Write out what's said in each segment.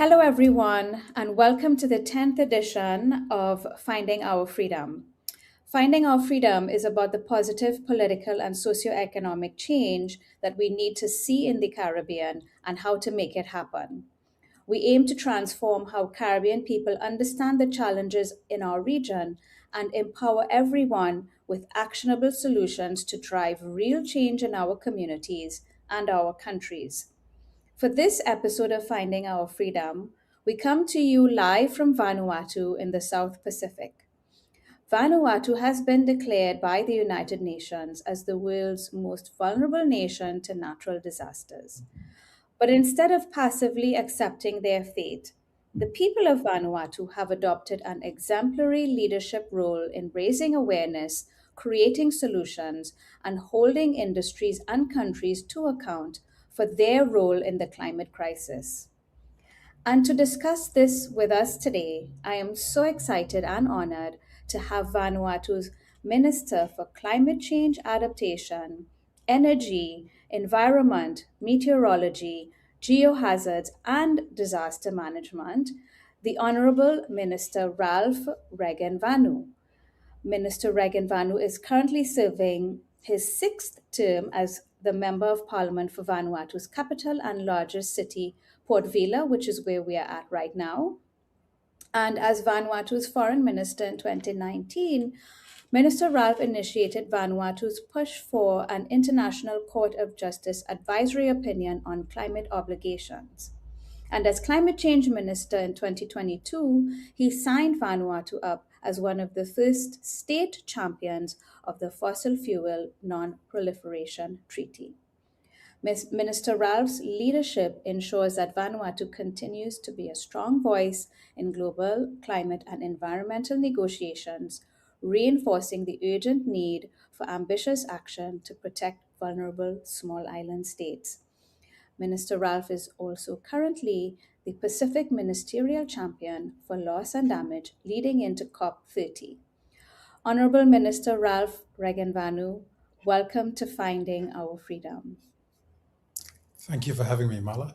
Hello, everyone, and welcome to the 10th edition of Finding Our Freedom. Finding Our Freedom is about the positive political and socioeconomic change that we need to see in the Caribbean and how to make it happen. We aim to transform how Caribbean people understand the challenges in our region and empower everyone with actionable solutions to drive real change in our communities and our countries. For this episode of Finding Our Freedom, we come to you live from Vanuatu in the South Pacific. Vanuatu has been declared by the United Nations as the world's most vulnerable nation to natural disasters. But instead of passively accepting their fate, the people of Vanuatu have adopted an exemplary leadership role in raising awareness, creating solutions, and holding industries and countries to account for their role in the climate crisis. And to discuss this with us today, I am so excited and honored to have Vanuatu's Minister for Climate Change Adaptation, Energy, Environment, Meteorology, Geohazards, and Disaster Management, the Honorable Minister Ralph Regenvanu. Minister Regenvanu is currently serving his sixth term as the Member of Parliament for Vanuatu's capital and largest city, Port Vila, which is where we are at right now. And as Vanuatu's foreign minister in 2019, Minister Ralph initiated Vanuatu's push for an International Court of Justice advisory opinion on climate obligations. And as climate change minister in 2022, he signed Vanuatu up as one of the first state champions of the Fossil Fuel Non Proliferation Treaty. Minister Ralph's leadership ensures that Vanuatu continues to be a strong voice in global climate and environmental negotiations, reinforcing the urgent need for ambitious action to protect vulnerable small island states. Minister Ralph is also currently the Pacific Ministerial Champion for Loss and Damage leading into COP30. Honorable Minister Ralph Regenvanu, welcome to Finding Our Freedom. Thank you for having me, Marla.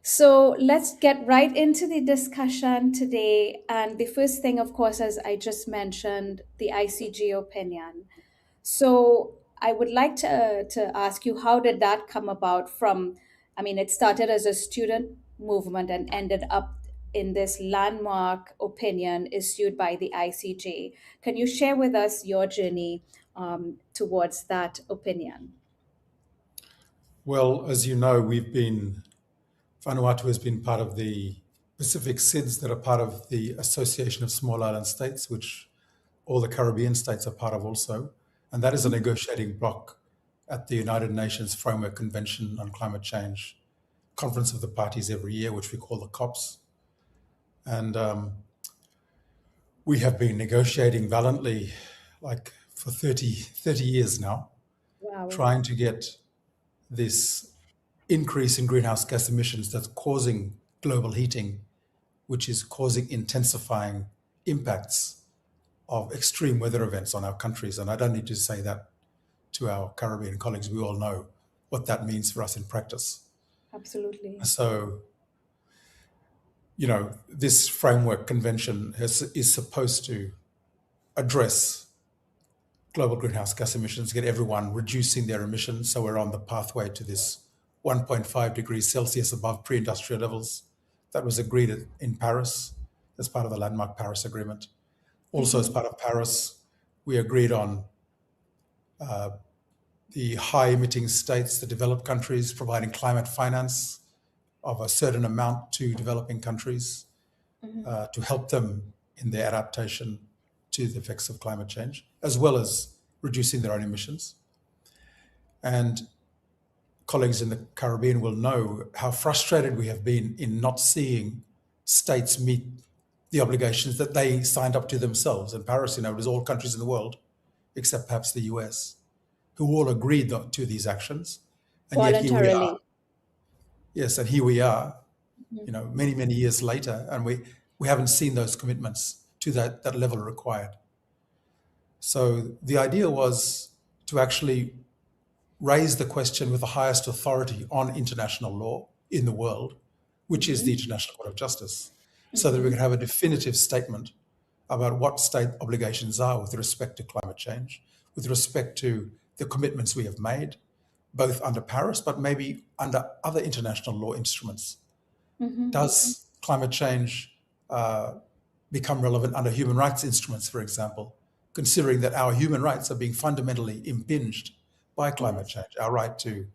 So let's get right into the discussion today. And the first thing, of course, as I just mentioned, the ICJ opinion. So I would like to ask you, how did that come about from, it started as a student movement and ended up in this landmark opinion issued by the ICJ. Can you share with us your journey towards that opinion? Well, as you know, Vanuatu has been part of the Pacific SIDS that are part of the Association of Small Island States, which all the Caribbean states are part of also. And that is a negotiating bloc at the United Nations Framework Convention on Climate Change, Conference of the Parties every year, which we call the COPs. And we have been negotiating valiantly, like for 30 years now, Wow. trying to get this increase in greenhouse gas emissions that's causing global heating, which is causing intensifying impacts of extreme weather events on our countries. And I don't need to say that to our Caribbean colleagues. We all know what that means for us in practice. Absolutely. So, this framework convention is supposed to address global greenhouse gas emissions, get everyone reducing their emissions. So we're on the pathway to this 1.5 degrees Celsius above pre-industrial levels that was agreed in Paris as part of the landmark Paris Agreement. Also, as part of Paris, we agreed on the high emitting states, the developed countries, providing climate finance of a certain amount to developing countries to help them in their adaptation to the effects of climate change, as well as reducing their own emissions. And colleagues in the Caribbean will know how frustrated we have been in not seeing states meet the obligations that they signed up to themselves. In Paris, it was all countries in the world, except perhaps the US, who all agreed to these actions. And yet here we are. Yes, and here we are, many, many years later, and we haven't seen those commitments to that level required. So the idea was to actually raise the question with the highest authority on international law in the world, which is the International Court of Justice, so that we can have a definitive statement about what state obligations are with respect to climate change, with respect to the commitments we have made, both under Paris, but maybe under other international law instruments. Does climate change become relevant under human rights instruments, for example, considering that our human rights are being fundamentally impinged by climate change? Our right to,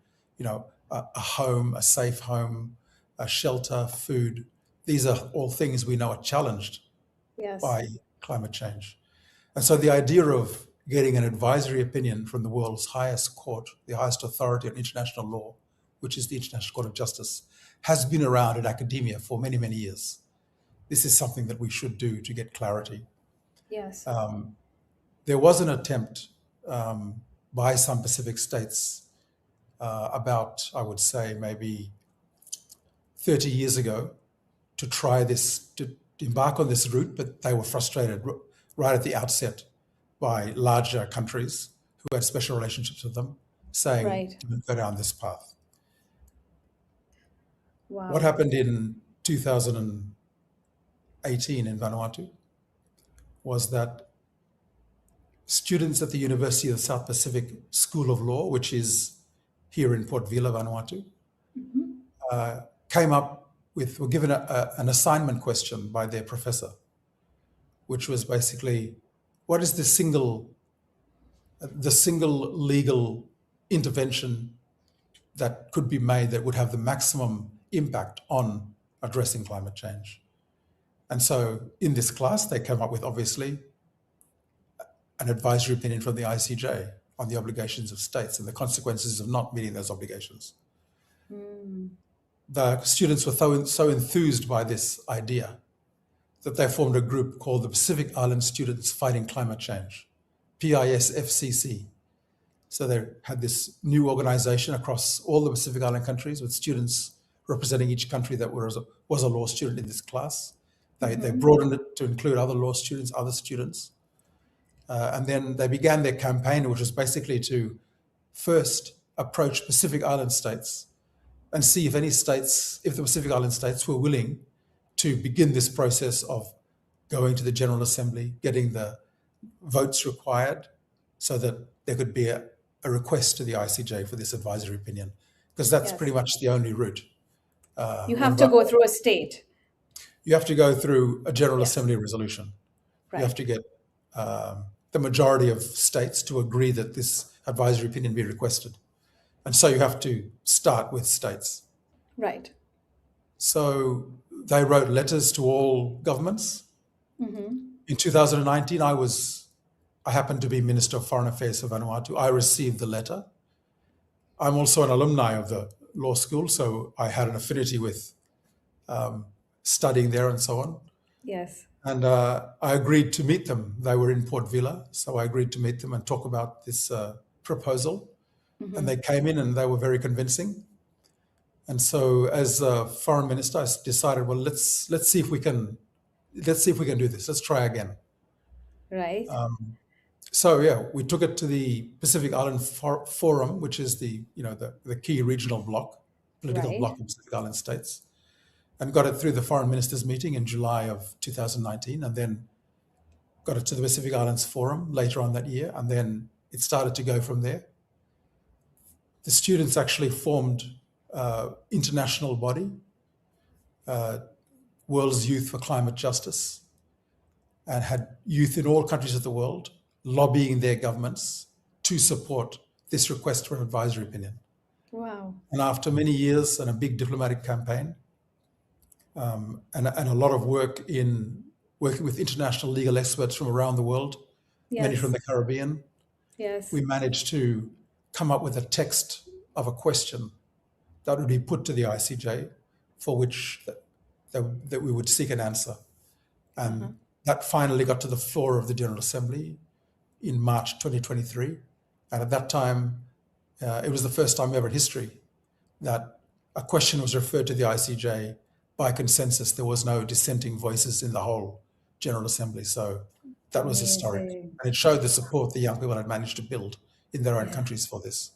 a home, a safe home, a shelter, food. These are all things we know are challenged by climate change. And so the idea of getting an advisory opinion from the world's highest court, the highest authority on international law, which is the International Court of Justice, has been around in academia for many, many years. This is something that we should do to get clarity. Yes. There was an attempt by some Pacific states about, I would say, maybe 30 years ago to try this, to embark on this route, but they were frustrated right at the outset by larger countries who had special relationships with them, saying, go down this path. Wow. What happened in 2018 in Vanuatu was that students at the University of the South Pacific School of Law, which is here in Port Vila, Vanuatu, were given an assignment question by their professor, which was basically, what is the single legal intervention that could be made that would have the maximum impact on addressing climate change? And so in this class, they came up with, obviously, an advisory opinion from the ICJ on the obligations of states and the consequences of not meeting those obligations. The students were so enthused by this idea that they formed a group called the Pacific Island Students Fighting Climate Change, PISFCC. So they had this new organization across all the Pacific Island countries with students representing each country that was a law student in this class. They broadened it to include other law students, other students. And then they began their campaign, which was basically to first approach Pacific Island states and see if the Pacific Island states were willing to begin this process of going to the General Assembly, getting the votes required so that there could be a request to the ICJ for this advisory opinion, because that's pretty much the only route. You have to go through a state. You have to go through a General Assembly resolution. You have to get the majority of states to agree that this advisory opinion be requested. And so you have to start with states. Right. So they wrote letters to all governments. In 2019, I happened to be Minister of Foreign Affairs for Vanuatu. I received the letter. I'm also an alumni of the law school, so I had an affinity with studying there and so on. Yes. And I agreed to meet them. They were in Port Vila, so I agreed to meet them and talk about this proposal. And they came in and they were very convincing. And so as a foreign minister, I decided, well, let's see if we can do this. Let's try again. Right. So we took it to the Pacific Island Forum, which is the key regional political bloc of Pacific Island states, and got it through the foreign ministers meeting in July of 2019, and then got it to the Pacific Islands Forum later on that year, and then it started to go from there. The students actually formed international body, World's Youth for Climate Justice, and had youth in all countries of the world lobbying their governments to support this request for an advisory opinion. Wow. And after many years and a big diplomatic campaign, and a lot of work in working with international legal experts from around the world, many from the Caribbean, we managed to come up with a text of a question that would be put to the ICJ for which that we would seek an answer. And that finally got to the floor of the General Assembly in March 2023. And at that time, it was the first time ever in history that a question was referred to the ICJ by consensus. There was no dissenting voices in the whole General Assembly. So that was historic. And it showed the support the young people had managed to build in their own countries for this.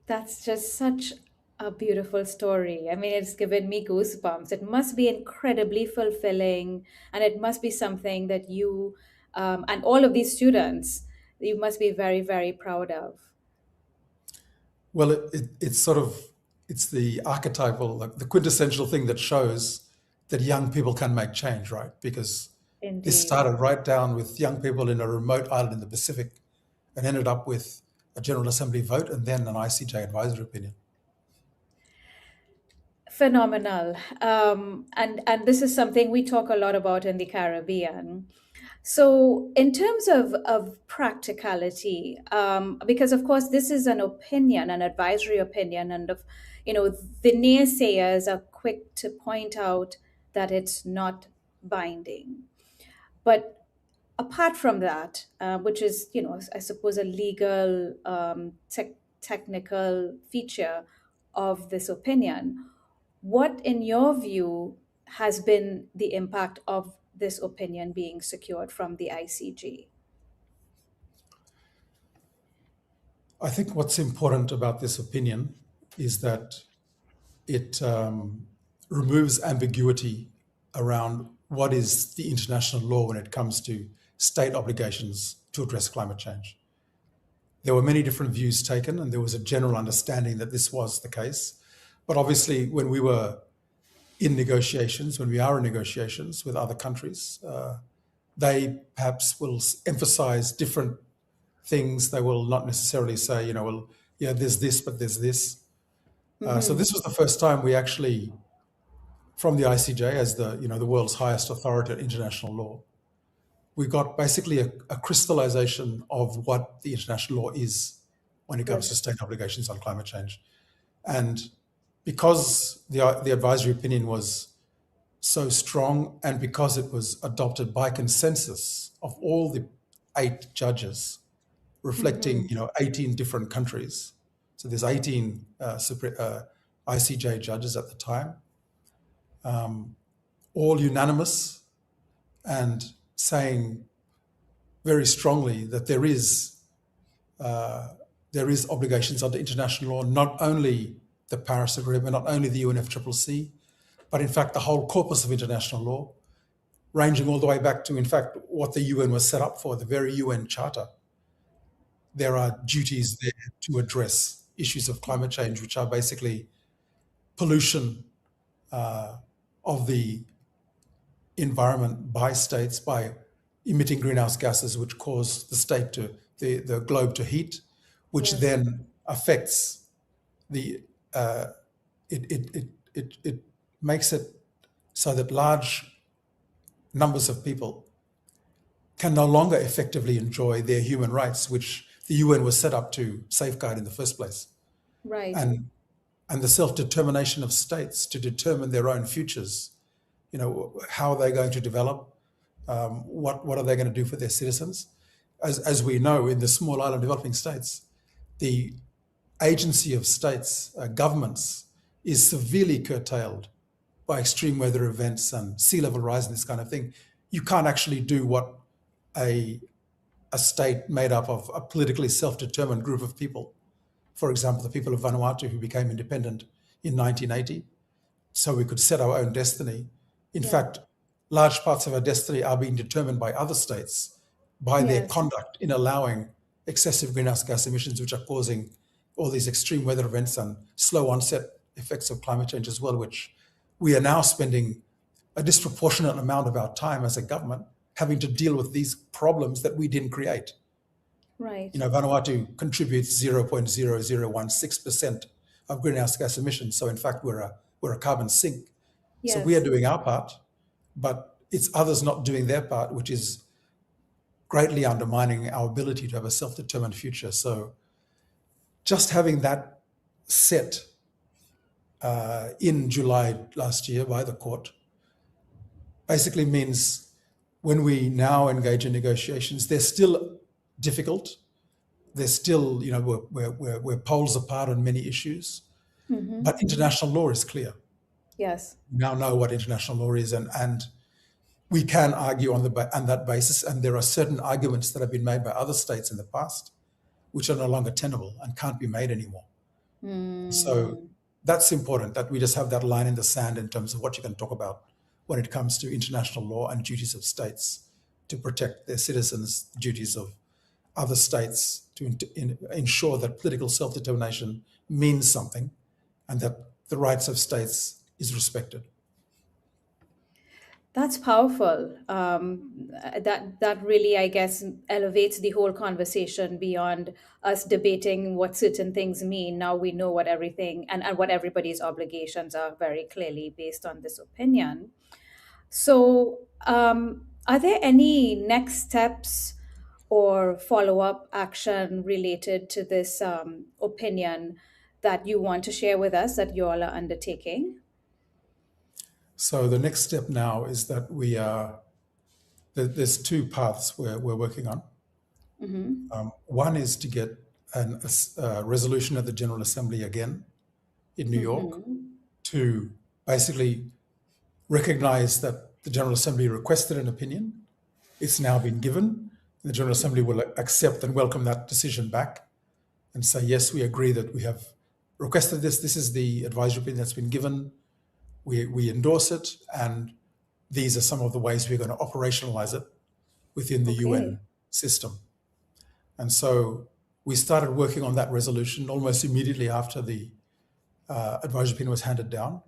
That's just such A beautiful story. I mean, it's given me goosebumps. It must be incredibly fulfilling, and it must be something that you and all of these students, you must be very, very proud of. Well, it's sort of, it's the archetypal, like the quintessential thing that shows that young people can make change, right? Because this Indeed. started right down with young people in a remote island in the Pacific and ended up with a General Assembly vote and then an ICJ advisory opinion. Phenomenal. And this is something we talk a lot about in the Caribbean. So, in terms of practicality, because of course this is an opinion, an advisory opinion, and the naysayers are quick to point out that it's not binding. But apart from that, which is, I suppose, a legal, technical feature of this opinion, what, in your view, has been the impact of this opinion being secured from the ICG? I think what's important about this opinion is that it removes ambiguity around what is the international law when it comes to state obligations to address climate change. There were many different views taken, and there was a general understanding that this was the case. But obviously, when we were in negotiations, when we are in negotiations with other countries, they perhaps will emphasize different things. They will not necessarily say, well, yeah, there's this, but there's this. So Hmm. this was the first time we actually, from the ICJ as the world's highest authority on international law, we got basically a crystallization of what the international law is when it comes Good. to state obligations on climate change. And because the advisory opinion was so strong, and because it was adopted by consensus of all the 8 judges, reflecting Hmm. 18 different countries. So there's 18 ICJ judges at the time, all unanimous and saying very strongly that there is obligations under international law, not only the Paris Agreement, not only the UNFCCC, but in fact the whole corpus of international law, ranging all the way back to, in fact, what the UN was set up for, the very UN Charter. There are duties there to address issues of climate change, which are basically pollution of the environment by states by emitting greenhouse gases, which cause the state to the globe to heat, which Yes. then affects the it makes it so that large numbers of people can no longer effectively enjoy their human rights, which the UN was set up to safeguard in the first place. Right. And and the self-determination of states to determine their own futures, how are they going to develop, what are they going to do for their citizens. As we know, in the small island developing states, the agency of states, governments, is severely curtailed by extreme weather events and sea level rise and this kind of thing. You can't actually do what a, a state made up of a politically self-determined group of people, for example, the people of Vanuatu who became independent in 1980, so we could set our own destiny. In Yeah. fact, large parts of our destiny are being determined by other states by their Yes. conduct in allowing excessive greenhouse gas emissions, which are causing all these extreme weather events and slow onset effects of climate change as well, which we are now spending a disproportionate amount of our time as a government having to deal with these problems that we didn't create. Right. Vanuatu contributes 0.0016% of greenhouse gas emissions. So in fact, we're a carbon sink. So we are Yes. doing our part, but it's others not doing their part, which is greatly undermining our ability to have a self-determined future. So just having that set in July last year by the court basically means when we now engage in negotiations, they're still difficult. They're still, we're poles apart on many issues, Hmm. but international law is clear. Yes. We now know what international law is, and we can argue on that basis. And there are certain arguments that have been made by other states in the past, which are no longer tenable and can't be made anymore. So Mm. that's important that we just have that line in the sand in terms of what you can talk about when it comes to international law and duties of states to protect their citizens, duties of other states to ensure that political self-determination means something and that the rights of states is respected. That's powerful. That really, I guess, elevates the whole conversation beyond us debating what certain things mean. Now we know what everything and what everybody's obligations are very clearly based on this opinion. So, are there any next steps or follow up action related to this opinion that you want to share with us that you all are undertaking? So the next step now is that there's two paths we're working on. One is to get a resolution at the General Assembly again in New York to basically recognize that the General Assembly requested an opinion. It's now been given. The General Assembly will accept and welcome that decision back and say, yes, we agree that we have requested this. This is the advisory opinion that's been given. We endorse it, and these are some of the ways we're going to operationalize it within the Okay. UN system. And so we started working on that resolution almost immediately after the advisory opinion was handed down.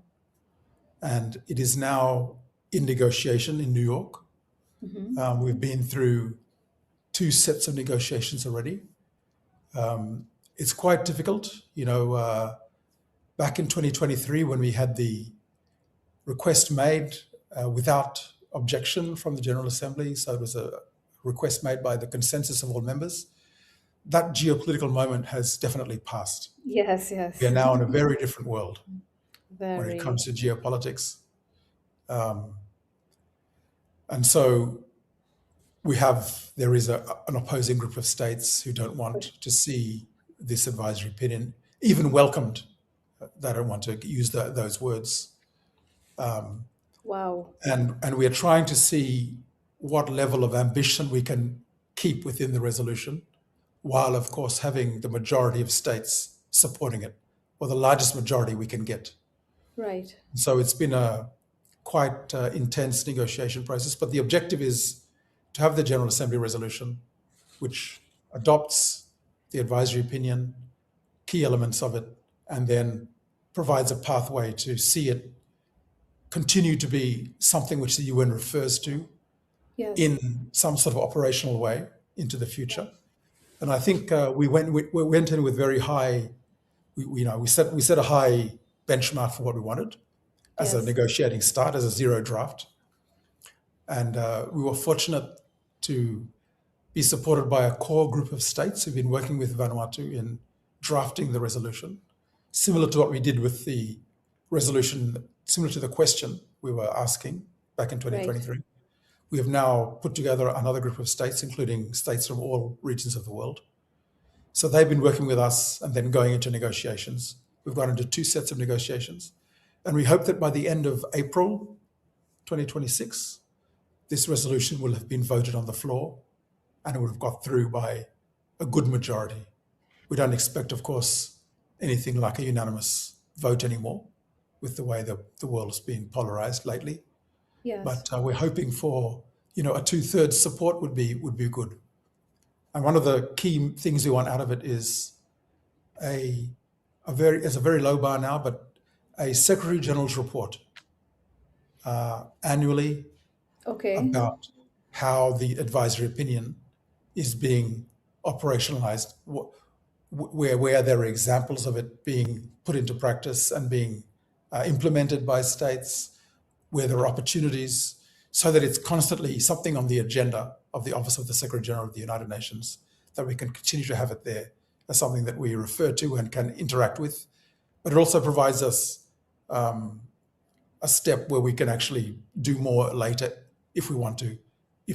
And it is now in negotiation in New York. We've been through two sets of negotiations already. It's quite difficult. Back in 2023, when we had the request made without objection from the General Assembly, so it was a request made by the consensus of all members, that geopolitical moment has definitely passed. Yes, We are yes. now in a very different world when it Very. comes to geopolitics. And so there is an opposing group of states who don't want to see this advisory opinion even welcomed. They don't want to use those words. Wow. And we are trying to see what level of ambition we can keep within the resolution, while, of course, having the majority of states supporting it, or the largest majority we can get. Right. So it's been a quite intense negotiation process, but the objective is to have the General Assembly resolution, which adopts the advisory opinion, key elements of it, and then provides a pathway to see it continue to be something which the UN refers to Yes. in some sort of operational way into the future. And I think we went in with very high, we set a high benchmark for what we wanted as a Yes. negotiating start, as a zero draft. And we were fortunate to be supported by a core group of states who've been working with Vanuatu in drafting the resolution, similar to what we did with the resolution, similar to the question we were asking back in Right. 2023. We have now put together another group of states, including states from all regions of the world. So they've been working with us and then going into negotiations. We've gone into two sets of negotiations. And we hope that by the end of April 2026, this resolution will have been voted on the floor and it would have got through by a good majority. We don't expect, of course, anything like a unanimous vote anymore with the way the world has been polarized lately. Yes. But we're hoping for, a two-thirds support would be good. And one of the key things we want out of it is it's a very low bar now, but a Secretary General's report annually Okay. about how the advisory opinion is being operationalized, where there are examples of it being put into practice and being implemented by states, where there are opportunities, so that it's constantly something on the agenda of the Office of the Secretary General of the United Nations, that we can continue to have it there as something that we refer to and can interact with. But it also provides us a step where we can actually do more later if we want to,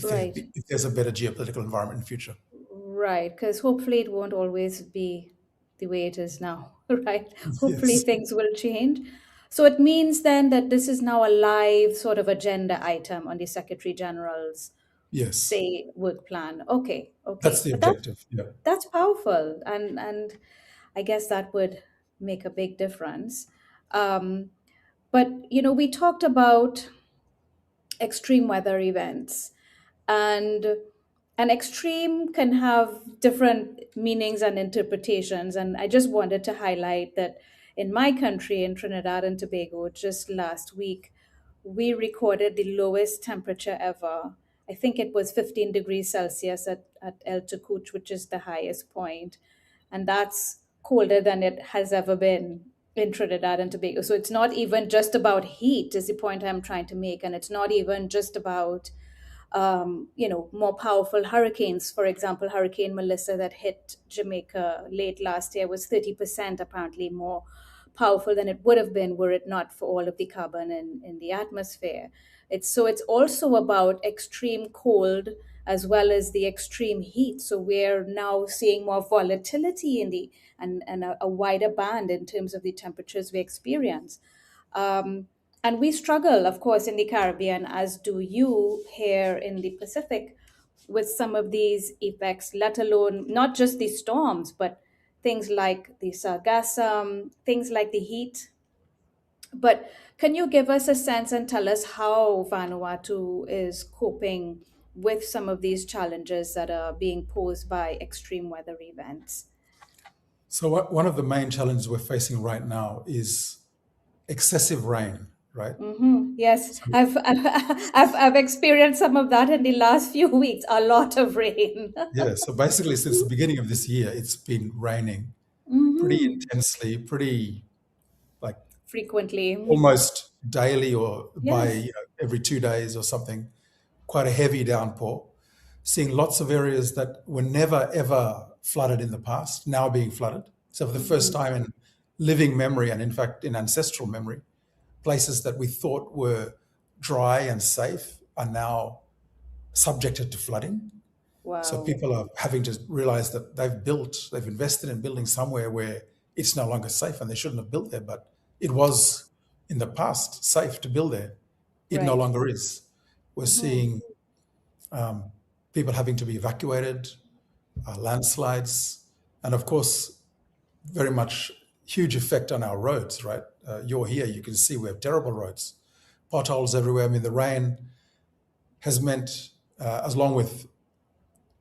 Right. if there's a better geopolitical environment in the future. Right. Because hopefully it won't always be the way it is now. Right. Hopefully Yes, things will change. So it means then that this is now a live sort of agenda item on the Secretary General's yes, say work plan. Okay. that's Okay. the But that objective. Yeah. that's powerful, and I guess that would make a big difference. Um, but, we talked about extreme weather events, and an extreme can have different meanings and interpretations. And I just wanted to highlight that in my country, in Trinidad and Tobago, just last week, we recorded the lowest temperature ever. I think it was 15 degrees Celsius at El Tucuch, which is the highest point. And that's colder than it has ever been in Trinidad and Tobago. So it's not even just about heat, is the point I'm trying to make. And it's not even just about more powerful hurricanes. For example, Hurricane Melissa that hit Jamaica late last year was 30% apparently more powerful than it would have been were it not for all of the carbon in the atmosphere. It's also about extreme cold as well as the extreme heat. So we're now seeing more volatility in the and a wider band in terms of the temperatures we experience. Um, and we struggle, of course, in the Caribbean, as do you here in the Pacific, with some of these effects, let alone not just the storms, but things like the sargassum, things like the heat. But can you give us a sense and tell us how Vanuatu is coping with some of these challenges that are being posed by extreme weather events? So one of the main challenges we're facing right now is excessive rain, right? Yes, So, I've experienced some of that in the last few weeks. A lot of rain. yeah, so basically since the beginning of this year, it's been raining pretty Hmm. intensely, pretty like Frequently. almost daily or by Yes. every 2 days or something, quite a heavy downpour. Seeing lots of areas that were never ever flooded in the past now being flooded. So for the first time in living memory, and in fact in ancestral memory, places that we thought were dry and safe are now subjected to flooding. So Wow. people are having to realize that they've invested in building somewhere where it's no longer safe and they shouldn't have built there, but it was in the past safe to build there. It no Right. longer is. We're seeing um, people having to be evacuated, landslides, and of course, very much huge effect on our roads, right? You're here, you can see we have terrible roads, potholes everywhere. I mean, the rain has meant, as along with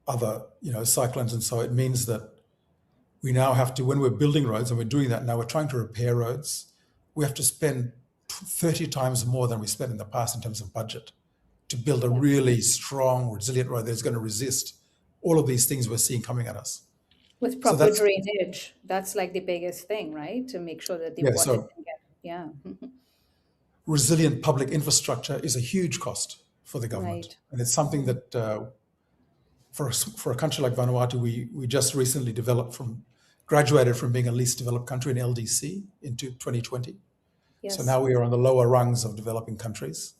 other, cyclones and so, it means that we now have to, when we're building roads, and we're doing that now, we're trying to repair roads, we have to spend 30 times more than we spent in the past in terms of budget to build a Yeah. really strong, resilient road that's going to resist all of these things we're seeing coming at us. With So proper that's, drainage, that's like the biggest thing, right? To make sure that the yeah, water so can get, yeah. resilient public infrastructure is a huge cost for the government. Right. And it's something that for a country like Vanuatu, we just recently graduated from being a least developed country in LDC into 2020. So Yes. now we are on the lower rungs of developing countries.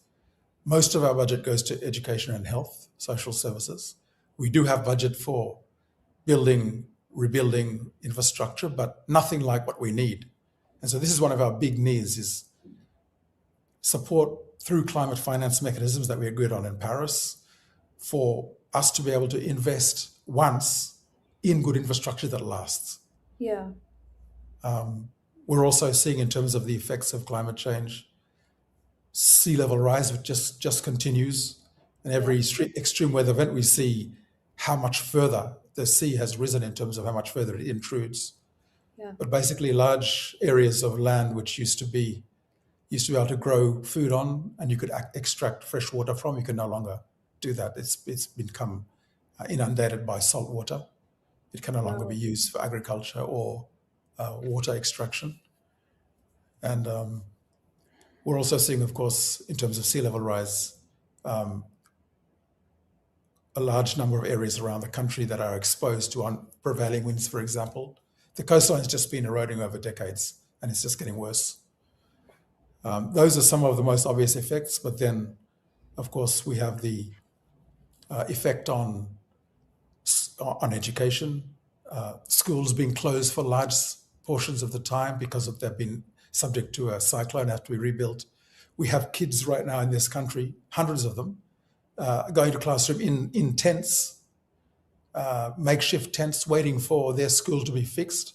Most of our budget goes to education and health, social services. We do have budget for building, rebuilding infrastructure, but nothing like what we need. And so this is one of our big needs is support through climate finance mechanisms that we agreed on in Paris for us to be able to invest once in good infrastructure that lasts. Yeah. We're also seeing in terms of the effects of climate change, sea level rise, which just continues. And Yeah. every extreme weather event, we see how much further the sea has risen in terms of how much further it intrudes. Yeah. But basically, large areas of land which used to be able to grow food on, and you could extract fresh water from, you can no longer do that. It's become inundated by salt water. It can no longer be Wow. used for agriculture or water extraction. And we're also seeing, of course, in terms of sea level rise, a large number of areas around the country that are exposed to prevailing winds, for example. The coastline's just been eroding over decades, and it's just getting worse. Those are some of the most obvious effects, but then, of course, we have the effect on education, schools being closed for large portions of the time because they've been subject to a cyclone, have to be rebuilt. We have kids right now in this country, hundreds of them, going to classroom in tents, makeshift tents, waiting for their school to be fixed.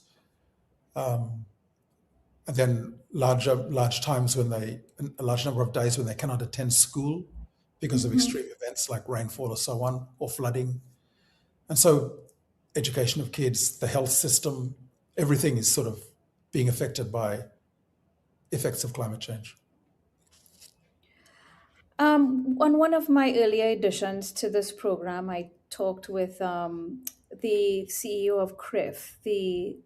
and then large times when a large number of days when they cannot attend school because of extreme events like rainfall or so on, or flooding. And so education of kids, the health system, everything is sort of being affected by effects of climate change. On one of my earlier editions to this program, I talked with the CEO of CRIF, the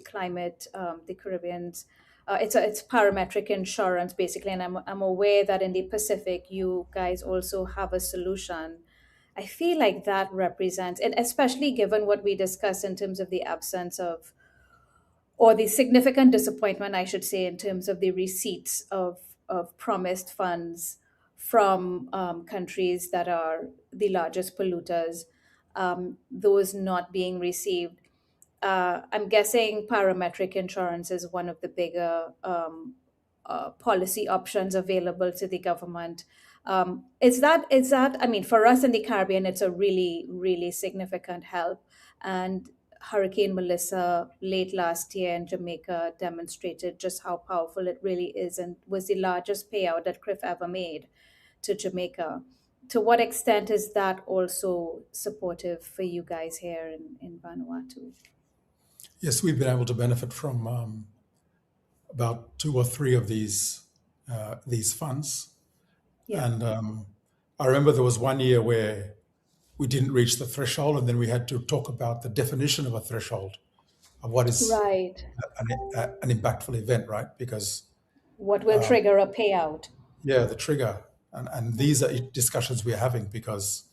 climate, the Caribbean's. It's parametric insurance basically, and I'm aware that in the Pacific, you guys also have a solution. I feel like that represents, and especially given what we discussed in terms of the absence of, or the significant disappointment, I should say, in terms of the receipts of promised funds from countries that are the largest polluters, those not being received. I'm guessing parametric insurance is one of the bigger policy options available to the government. Is that, I mean, for us in the Caribbean, it's a really, really significant help. And Hurricane Melissa late last year in Jamaica demonstrated just how powerful it really is, and was the largest payout that CRIF ever made to Jamaica. To what extent is that also supportive for you guys here in Vanuatu? Yes, we've been able to benefit from about 2 or 3 of these funds. Yeah. And I remember there was one year where we didn't reach the threshold, and then we had to talk about the definition of a threshold of what is Right. an impactful event, right? Because What will trigger a payout? yeah, the trigger, and these are discussions we're having, because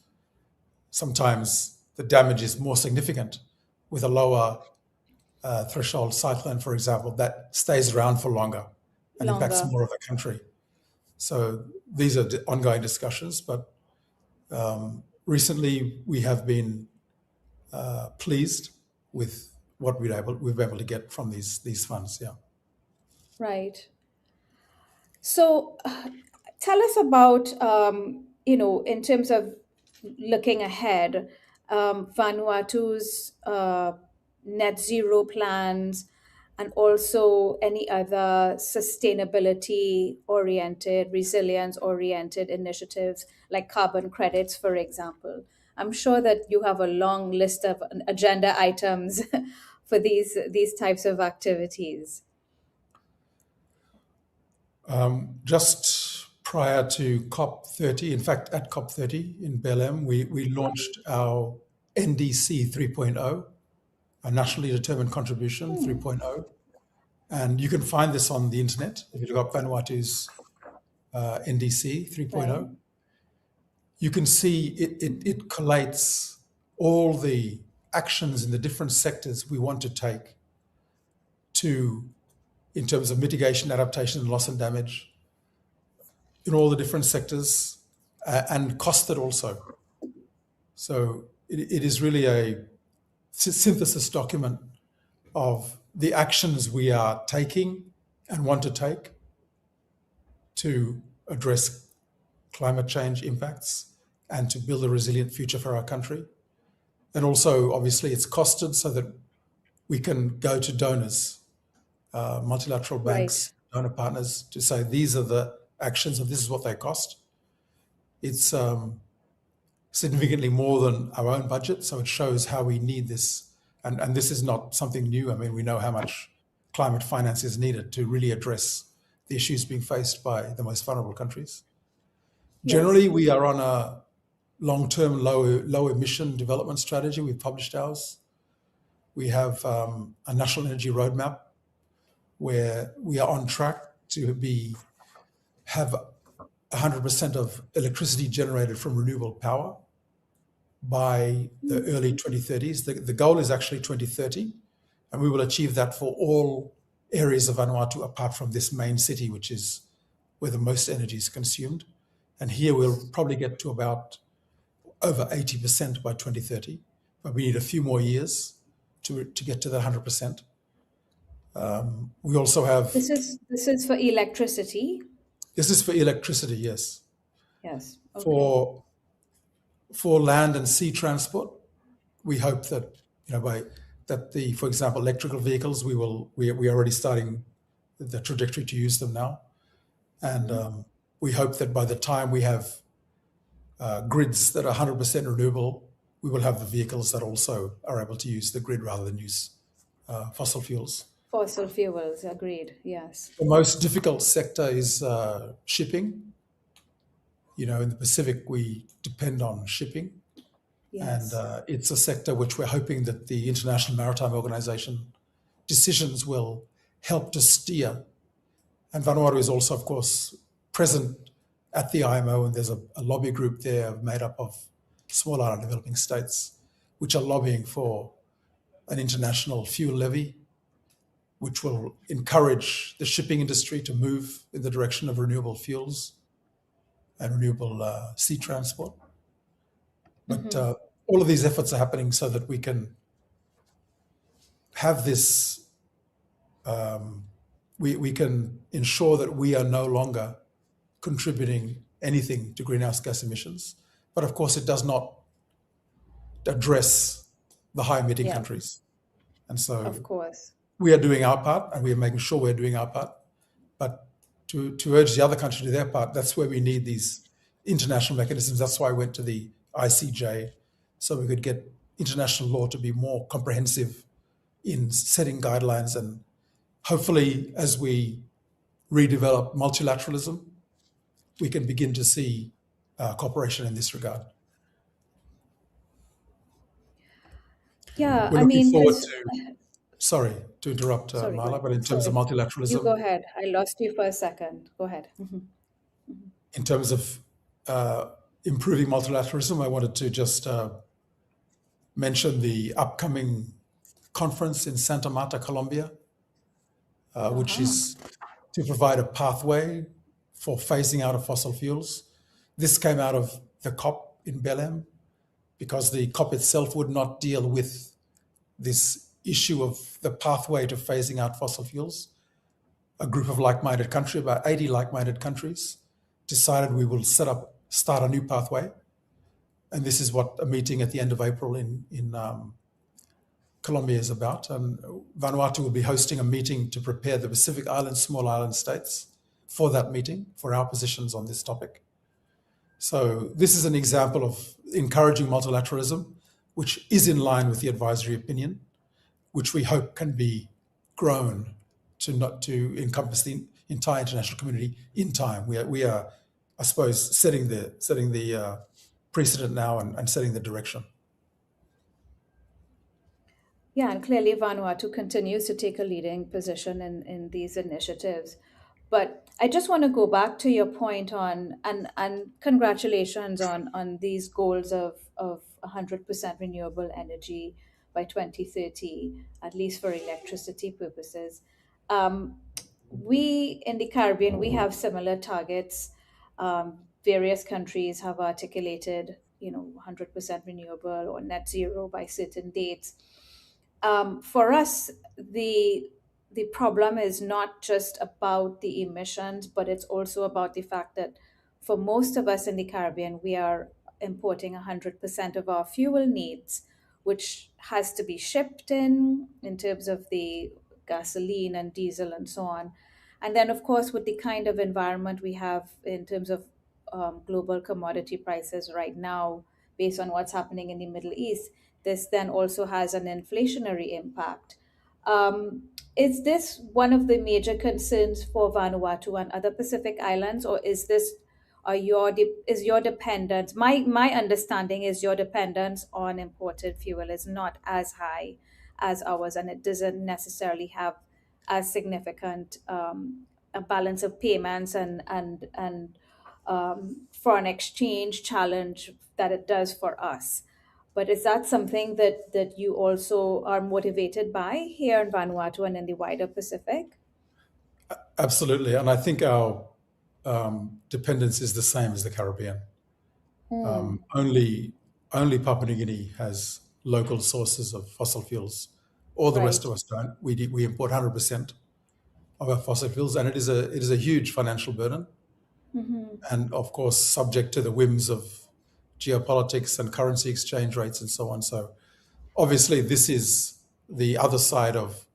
sometimes the damage is more significant with a lower threshold cyclone, for example, that stays around for longer and impacts Longer. more of the country. So these are ongoing discussions, but recently we have been pleased with what we've been able to get from these funds. Yeah. Right. So tell us about, in terms of looking ahead, Vanuatu's net zero plans, and also any other sustainability oriented, resilience oriented initiatives like carbon credits, for example. I'm sure that you have a long list of agenda items for these types of activities. Just prior to COP30, in fact, at COP30 in Belém, we launched our NDC 3.0, a nationally determined contribution 3.0. And you can find this on the internet. If you look up Vanuatu's NDC 3.0, Right. you can see it collates all the actions in the different sectors we want to take in terms of mitigation, adaptation, and loss and damage in all the different sectors, and costed also. So it is really a synthesis document of the actions we are taking and want to take to address climate change impacts and to build a resilient future for our country. And also, obviously, it's costed so that we can go to donors, multilateral Right. banks, donor partners, to say these are the actions and this is what they cost. It's significantly more than our own budget, so it shows how we need this. And this is not something new. I mean, we know how much climate finance is needed to really address the issues being faced by the most vulnerable countries. Yes. Generally, we are on a long-term low emission development strategy. We've published ours. We have a national energy roadmap where we are on track to have 100% of electricity generated from renewable power by the early 2030s. The goal is actually 2030, and we will achieve that for all areas of Vanuatu apart from this main city, which is where the most energy is consumed. And here we'll probably get to about over 80% by 2030, but we need a few more years to get to the 100%. We also have, This is for electricity. this is for electricity, yes. Yes. Okay. For land and sea transport, we hope that, for example, electrical vehicles, we are already starting the trajectory to use them now. And we hope that by the time we have grids that are 100% renewable, we will have the vehicles that also are able to use the grid rather than use fossil fuels. Fossil fuels, agreed, yes. The most difficult sector is shipping. You know, in the Pacific, we depend on shipping. Yes. And it's a sector which we're hoping that the International Maritime Organization decisions will help to steer. And Vanuatu is also, of course, present at the IMO, and there's a lobby group there made up of small island developing states, which are lobbying for an international fuel levy, which will encourage the shipping industry to move in the direction of renewable fuels and renewable sea transport. But all of these efforts are happening so that we can have this, we can ensure that we are no longer contributing anything to greenhouse gas emissions. But of course, it does not address the high emitting countries. And so of course, we are doing our part, and we are making sure we're doing our part. But to urge the other country to do their part, that's where we need these international mechanisms. That's why I went to the ICJ, so we could get international law to be more comprehensive in setting guidelines. And hopefully, as we redevelop multilateralism, we can begin to see cooperation in this regard. Yeah, We're I looking mean, forward 'cause to, sorry to interrupt, sorry, go Marla, ahead. but in terms of Sorry, you go multilateralism, ahead. I lost you for a second. Go ahead. in terms of improving multilateralism, I wanted to just mention the upcoming conference in Santa Marta, Colombia, which is to provide a pathway for phasing out of fossil fuels. This came out of the COP in Belém, because the COP itself would not deal with this issue of the pathway to phasing out fossil fuels. A group of like-minded countries, about 80 like-minded countries, decided we will start a new pathway. And this is what a meeting at the end of April in Colombia is about. And Vanuatu will be hosting a meeting to prepare the Pacific Islands, small island states, for that meeting, for our positions on this topic. So this is an example of encouraging multilateralism, which is in line with the advisory opinion, which we hope can be grown to encompass the entire international community in time. We are, I suppose, setting the precedent now and setting the direction. Yeah, and clearly Vanuatu continues to take a leading position in these initiatives. But I just want to go back to your point on, and congratulations on these goals of 100% renewable energy by 2030, at least for electricity purposes. We in the Caribbean, we have similar targets. Various countries have articulated, 100% renewable or net zero by certain dates. For us, the problem is not just about the emissions, but it's also about the fact that for most of us in the Caribbean, we are importing 100% of our fuel needs, which has to be shipped in terms of the gasoline and diesel and so on. And then, of course, with the kind of environment we have in terms of global commodity prices right now, based on what's happening in the Middle East, this then also has an inflationary impact. Um, is this one of the major concerns for Vanuatu and other Pacific islands, or is this is your dependence? My understanding is your dependence on imported fuel is not as high as ours, and it doesn't necessarily have as significant a balance of payments and foreign exchange challenge that it does for us. But is that something that you also are motivated by here in Vanuatu and in the wider Pacific? Absolutely. And I think our dependence is the same as the Caribbean. Only Papua New Guinea has local sources of fossil fuels. All the rest Right. of us don't. We import 100% of our fossil fuels, and it is a huge financial burden. And of course, subject to the whims of geopolitics and currency exchange rates and so on. So obviously, this is the other side of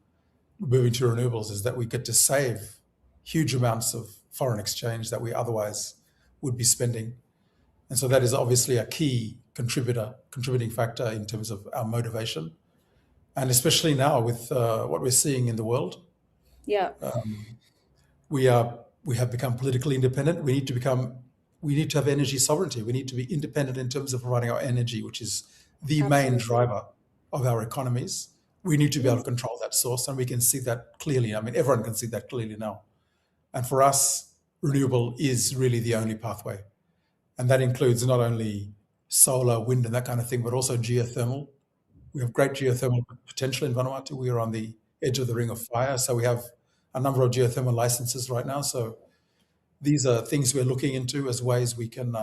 moving to renewables, is that we get to save huge amounts of foreign exchange that we otherwise would be spending. And so that is obviously a key contributing factor in terms of our motivation. And especially now with what we're seeing in the world, Yeah, we have become politically independent. We need to have energy sovereignty. We need to be independent in terms of providing our energy, which is the main absolutely. driver of our economies. We need to be able to Yes. control that source, and we can see that clearly. I mean, everyone can see that clearly now. And for us, renewable is really the only pathway. And that includes not only solar, wind, and that kind of thing, but also geothermal. We have great geothermal potential in Vanuatu. We are on the edge of the ring of fire. So we have a number of geothermal licenses right now. So these are things we're looking into as ways we can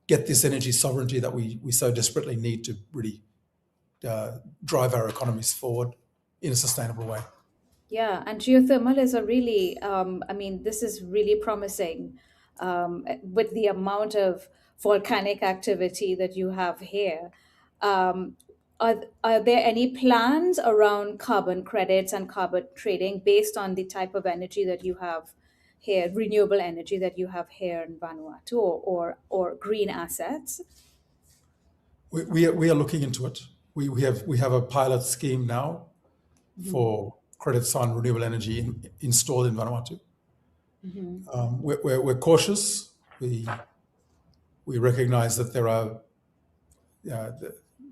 get this energy sovereignty that we so desperately need to really drive our economies forward in a sustainable way. Yeah, and geothermal is a really, I mean, this is really promising with the amount of volcanic activity that you have here. Um, are there any plans around carbon credits and carbon trading based on the type of energy that you have here, renewable energy that you have here in Vanuatu, or green assets? We are looking into it. We have a pilot scheme now for credits on renewable energy installed in Vanuatu. We're cautious. We recognize that there are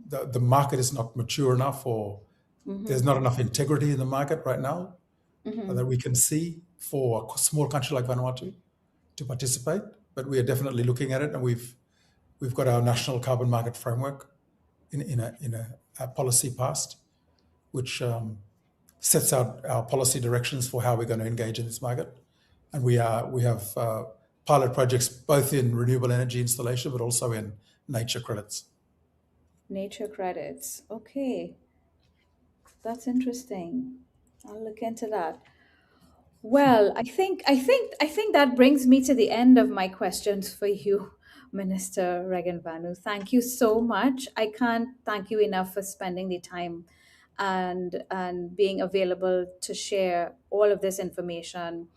the market is not mature enough, or there's not enough integrity in the market right now that we can see for a small country like Vanuatu to participate. But we are definitely looking at it, and we've got our national carbon market framework in a policy passed, which sets out our policy directions for how we're going to engage in this market. And we have pilot projects both in renewable energy installation, but also in nature credits. Nature credits. Okay, that's interesting. I'll look into that. Well, I think that brings me to the end of my questions for you, Minister Regenvanu. Thank you so much. I can't thank you enough for spending the time and being available to share all of this information.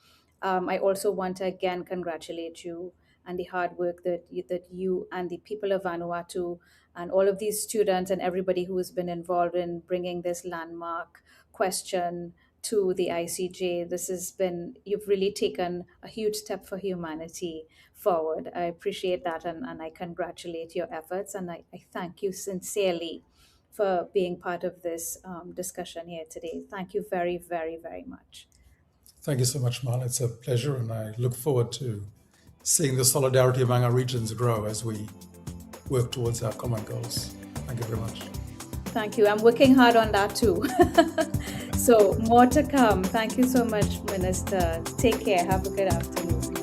I also want to again congratulate you and the hard work that you and the people of Vanuatu and all of these students and everybody who has been involved in bringing this landmark question to the ICJ. This has been, you've really taken a huge step for humanity forward. I appreciate that, and I congratulate your efforts, and I thank you sincerely for being part of this discussion here today. Thank you very, very, very much. Thank you so much, Marla. It's a pleasure, and I look forward to seeing the solidarity among our regions grow as we work towards our common goals. Thank you very much. Thank you. I'm working hard on that too. So, more to come. Thank you so much, Minister. Take care. Have a good afternoon.